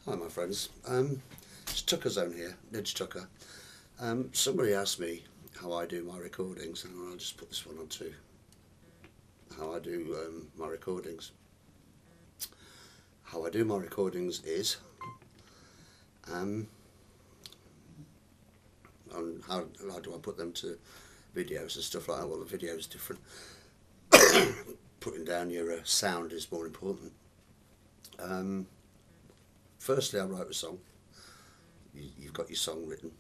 Hi my friends, it's Tucker Zone here, Nidge Tucker. Somebody asked me how I do my recordings, and I'll just put this one on too. How I do my recordings. How I do my recordings is, and how do I put them to videos and stuff like that. Well, the video is different. Putting down your sound is more important. Firstly, I wrote a song. You've got your song written.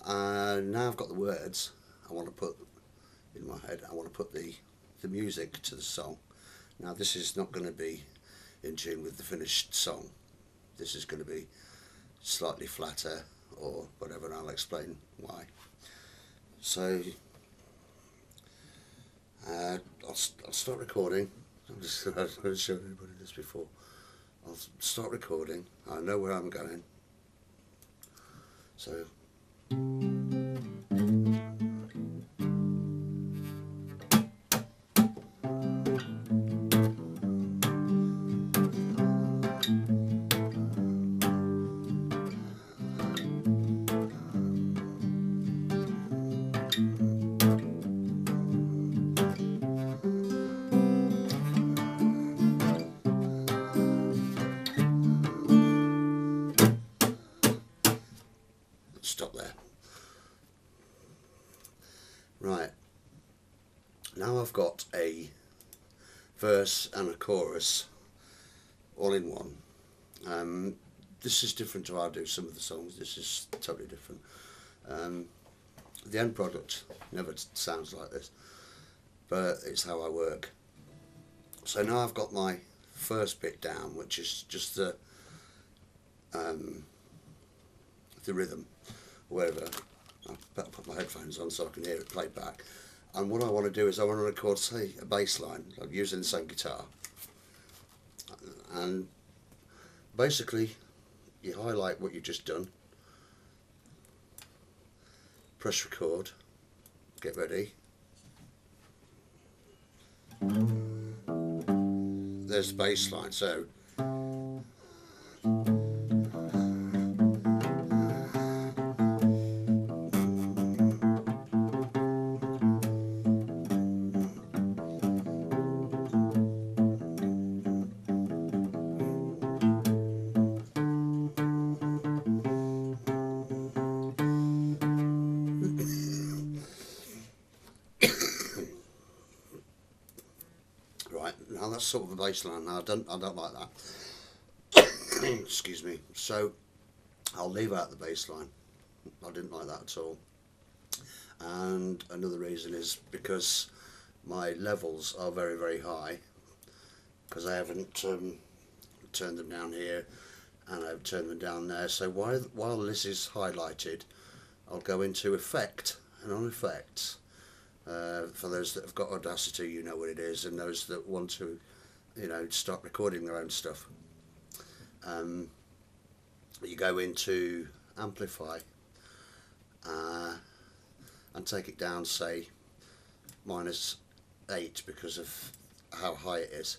Now I've got the words I want to put in my head. I want to put the music to the song. Now this is not going to be in tune with the finished song. This is going to be slightly flatter or whatever, and I'll explain why. So I'll start recording. I'm just going to show everybody this before. I'll start recording. I know where I'm going. So stop there. Right, now I've got a verse and a chorus all in one. This is different to how I do some of the songs. This is totally different. The end product never sounds like this, but it's how I work. So now I've got my first bit down, which is just the rhythm, whatever. I better put my headphones on so I can hear it play back. And what I want to do is I want to record, say, a bass line, like using the same guitar. And basically, you highlight what you've just done, press record, get ready. There's the bass line. So right, now that's sort of a bass line. Now I don't like that. Excuse me. So I'll leave out the bass line. I didn't like that at all. And another reason is because my levels are very, very high, because I haven't turned them down here and I've turned them down there. So while this is highlighted, I'll go into effect, and on effects, for those that have got Audacity, you know what it is, and those that want to, you know, start recording their own stuff, you go into amplify and take it down, say -8, because of how high it is,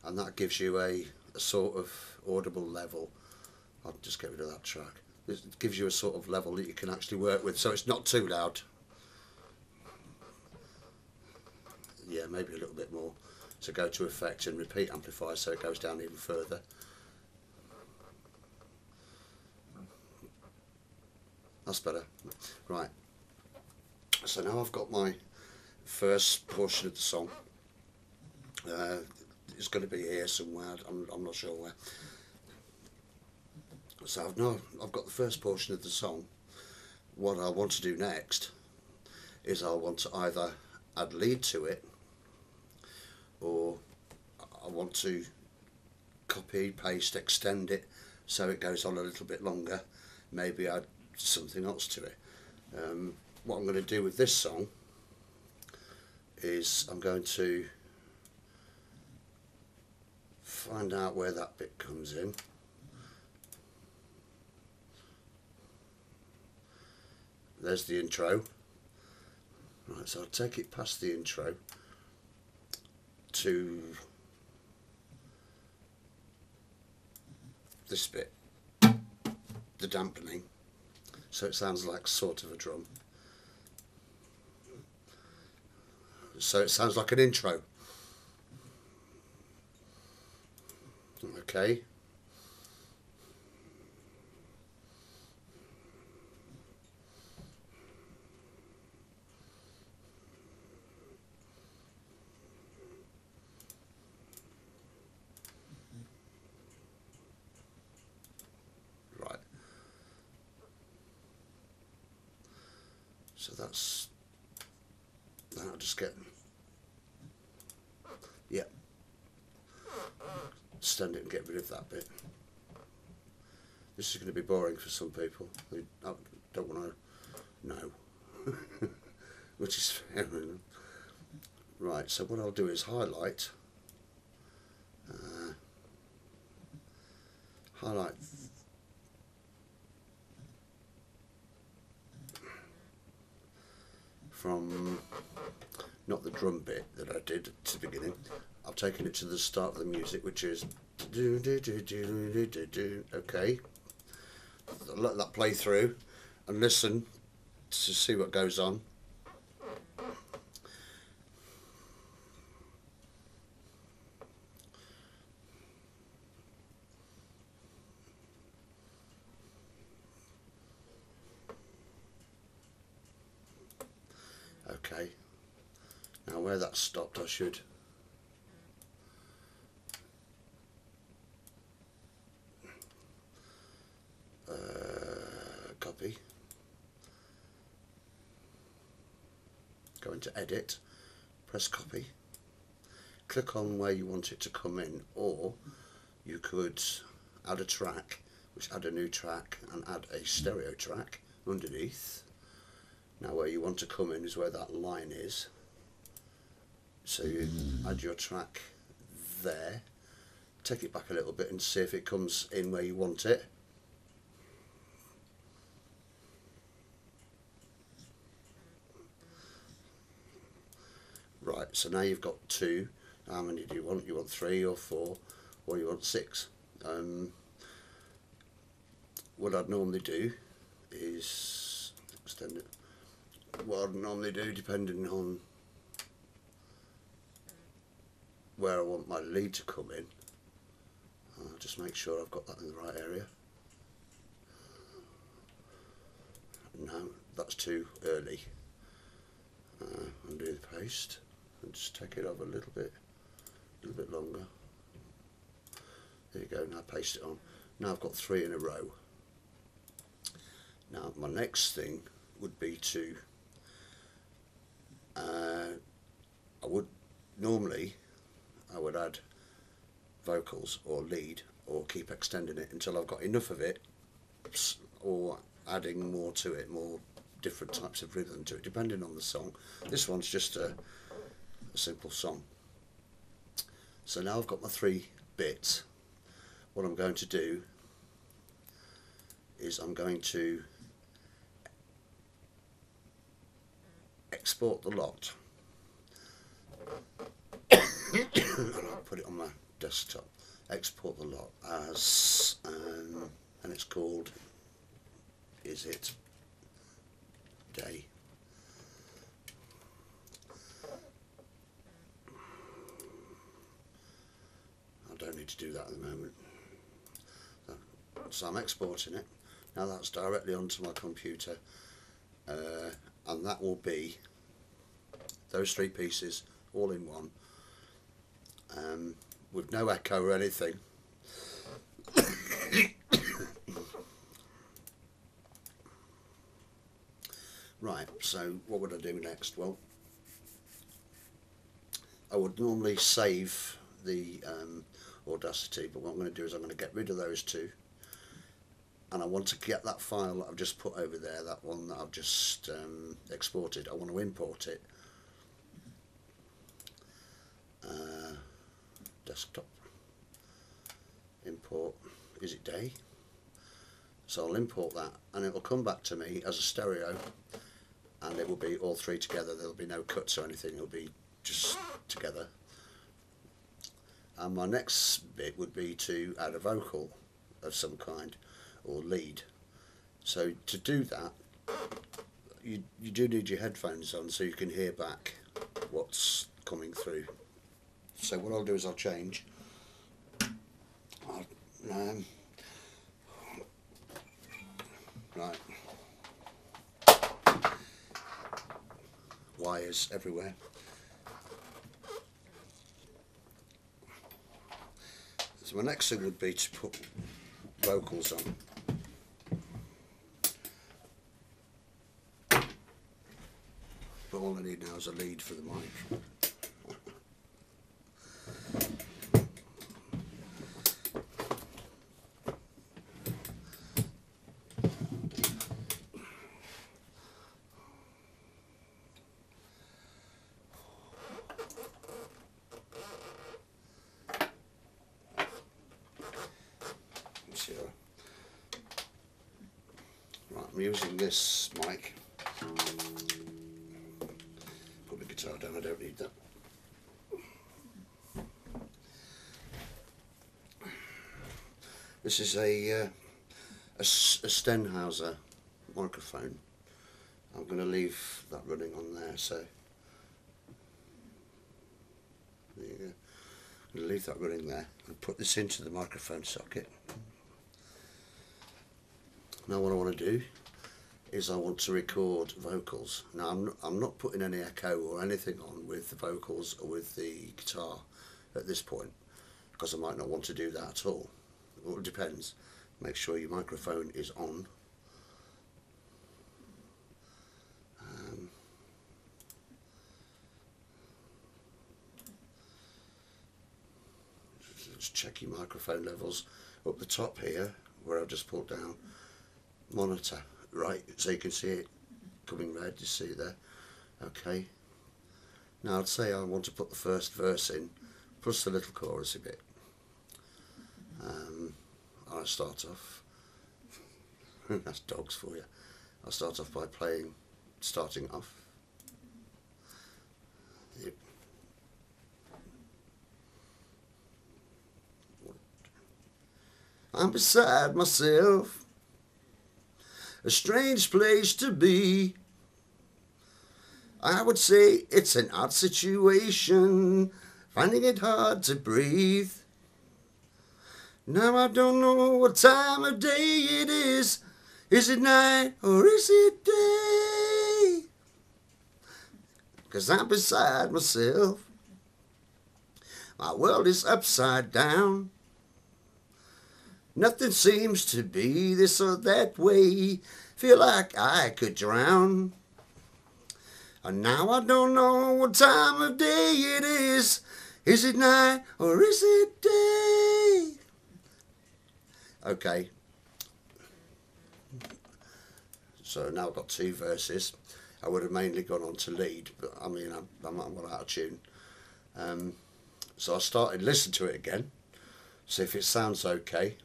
and that gives you a sort of audible level. I'll just get rid of that track. It gives you a sort of level that you can actually work with, so it's not too loud. Yeah, maybe a little bit more. So go to effect and repeat amplify, so it goes down even further. That's better. Right, so now I've got my first portion of the song. It's going to be here somewhere, I'm not sure where. So I've got the first portion of the song. What I want to do next is I want to either add lead to it, or I want to copy, paste, extend it so it goes on a little bit longer, maybe add something else to it. What I'm going to do with this song is I'm going to find out where that bit comes in. There's the intro. Right, so I'll take it past the intro to this bit, the dampening, so it sounds like sort of a drum. So it sounds like an intro. Okay. Right. So that's, then I'll just get, yeah, stand it and get rid of that bit. This is going to be boring for some people who don't want to know, which is fair enough. Right, so what I'll do is highlight from not the drum bit that I did at the beginning. I've taken it to the start of the music, which is do do do do do do do. Okay, I'll let that play through and listen to see what goes on. Okay, now where that stopped I should copy, go into edit, press copy, click on where you want it to come in, or you could add a track, which add a new track and add a stereo track underneath. Now where you want to come in is where that line is, so you add your track there, take it back a little bit and see if it comes in where you want it. Right, so now you've got two. How many do you want? You want 3 or 4, or you want 6? What I'd normally do is extend it. What I'd normally do, depending on where I want my lead to come in, I'll just make sure I've got that in the right area. No, that's too early. Undo the paste and just take it over a little bit longer. There you go, now paste it on. Now I've got 3 in a row. Now my next thing would be to, I would add vocals or lead, or keep extending it until I've got enough of it, or adding more to it, more different types of rhythm to it, depending on the song. This one's just a simple song. So now I've got my 3 bits. What I'm going to do is I'm going to export the lot and I'll put it on my desktop. Export the lot as and it's called Is It Day. I don't need to do that at the moment. So I'm exporting it. Now that's directly onto my computer, and that will be those 3 pieces all in one, with no echo or anything. Right, so what would I do next? Well, I would normally save the Audacity, but what I'm going to do is I'm going to get rid of those 2, and I want to get that file that I've just put over there, that one that I've just exported. I want to import it. Desktop, import, Is It Day. So I'll import that and it will come back to me as a stereo, and it will be all three together. There'll be no cuts or anything, it'll be just together. And my next bit would be to add a vocal of some kind, or lead. So to do that, you do need your headphones on so you can hear back what's coming through. So what I'll do is I'll change. Right. Wires everywhere. So my next thing would be to put vocals on. But all I need now is a lead for the mic. Right, I'm using this mic. Put the guitar down, I don't need that. This is a Stenhauser microphone. I'm going to leave that running on there, so there you go. I'm going to leave that running there and put this into the microphone socket. Now what I want to do is I want to record vocals. Now I'm not putting any echo or anything on with the vocals or with the guitar at this point, because I might not want to do that at all. Well, it depends. Make sure your microphone is on. Just check your microphone levels. Up the top here, where I've just pulled down, monitor, right, so you can see it coming red. You see it there? Okay. Now I'd say I want to put the first verse in, plus the little chorus a bit. I'll start off, that's dogs for you. I'll start off by starting off. Yep. I'm beside myself, a strange place to be. I would say it's an odd situation, finding it hard to breathe. Now I don't know what time of day it is. Is it night or is it day? 'Cause I'm beside myself. My world is upside down. Nothing seems to be this or that way. Feel like I could drown. And now I don't know what time of day it is. Is it night or is it day? Okay. So now I've got two verses. I would have mainly gone on to lead, but I mean, I'm out of tune. So I started listening to it again, see if it sounds okay.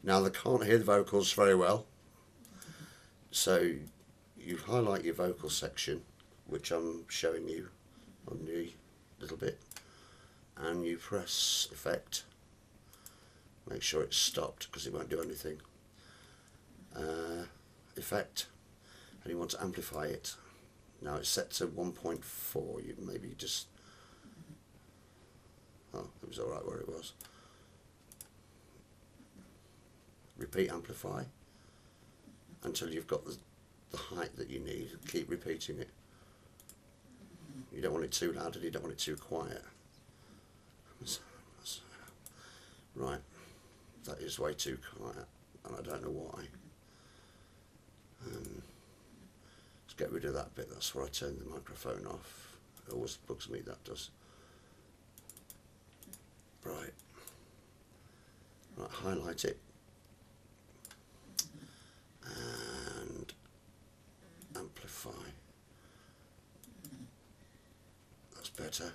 Now they can't hear the vocals very well, so you highlight your vocal section, which I'm showing you on the little bit, and you press effect. Make sure it's stopped because it won't do anything. Effect, and you want to amplify it. Now it's set to 1.4. You maybe just, oh, it was alright where it was. Repeat amplify until you've got the height that you need. Keep repeating it. You don't want it too loud and you don't want it too quiet. Right, that is way too quiet and I don't know why. Let's get rid of that bit. That's where I turn the microphone off. It always bugs me, that does. Right, highlight it and amplify. That's better.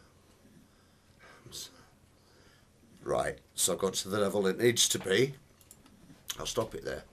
Right, so I've got to the level it needs to be. I'll stop it there.